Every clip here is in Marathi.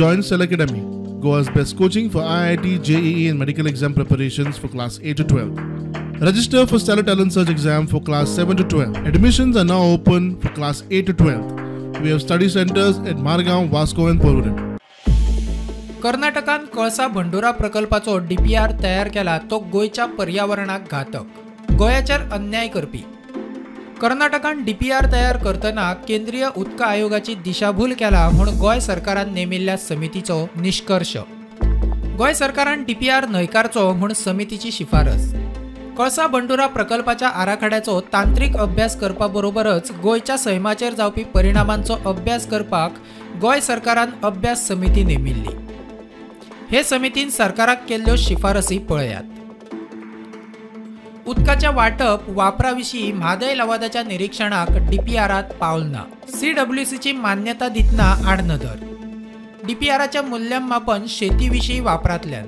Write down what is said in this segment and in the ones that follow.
Join Cell Academy, Goa's best coaching for IIT, JEE and medical exam preparations for class 8 to 12. Register for Stellar Talent Search exam for class 7 to 12. Admissions are now open for class 8 to 12. We have study centers at Margao, Vasco and Porvorim. कर्नाटकान कळसा भंडोरा प्रकल्पाचो DPR तयार केला तो गोयच्या पर्यावरणाक घातक, गोयाचेर अन्याय करपी. कर्नाटकान DPR तयार करतना केंद्रीय उदका आयोगाची दिशाभूल केला म्हणून गोय सरकारान नेमिल्ल्या समितीचो निष्कर्ष. गोय सरकारान DPR न्हयकारचो म्हणून समितीची शिफारस. कळसा भंडोरा प्रकल्पाच्या आराखड्याचो तांत्रिक अभ्यास करपा बरोबरच गोयच्या सैमाचेर जावपी परिणामांचो अभ्यास करपाक गोय सरकारान अभ्यास समिती नेमिल्ली. हे समितीन सरकाराक केल्ल्यो शिफारसी पळयात. उदकाच्या वाटप वापराविशीं म्हादय लवादाच्या निरीक्षणाक DPRात पावलना. CWCची मान्यता दितना आडनदर. DPRाच्या मूल्यमापन शेतीविशीं वापरांतल्यान.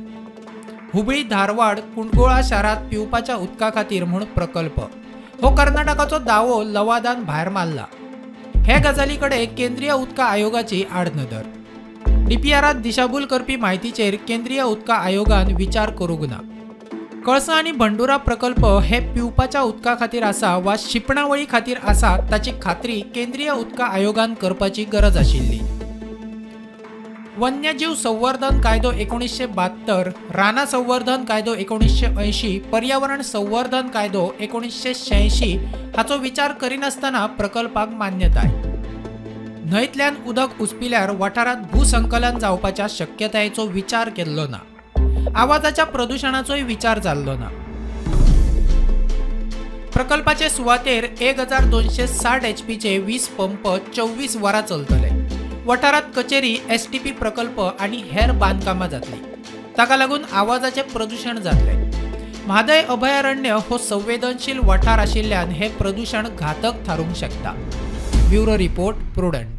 हुबळी धारवाड कुंडगोळा शारात पिवपाच्या उदका खातीर म्हूण प्रकल्प. हो कर्नाटकाचो दावो लवादान भायर मारला. हे गजाली कडेन केंद्रीय उदका आयोगाची आडनदर. DPRात दिशाभूल करपी म्हायतीचेर केंद्रीय उदका आयोगान विचार करूंक ना. कळसा आनी भंडोरा प्रकल्प हे पिवपाच्या उदका खातीर आसा वा शिपणावळी खातीर आसा ताची खात्री केंद्रीय उदका आयोगान करपाची गरज आशिल्ली. वन्यजीव संवर्धन कायदो 1972, राना संवर्धन कायदो 1980, पर्यावरण संवर्धन कायदो 1986 हाचो विचार करिनासतना प्रकल्पाक मान्यताय. न्हंयतल्यान उदक उसपिल्यार वाठारांत भूसंकलन जावपाच्या शक्यतायेचो विचार केल्लो ना. आवाजाच्या प्रदूषणाचोय विचार जाल्लो ना. प्रकल्पाचे सुवातेर 1260 HP चे 20 पंप 24 वरां चलतले. वाठारांत कचेरी, STP प्रकल्प आनी हेर बांदकामां जातली. ताका लागून आवाजाचे प्रदूषण जातले. म्हादय अभयारण्य हो संवेदनशील वाठार आशिल्ल्यान हे प्रदूषण घातक थारूंक शकता. Bureau report, prudent.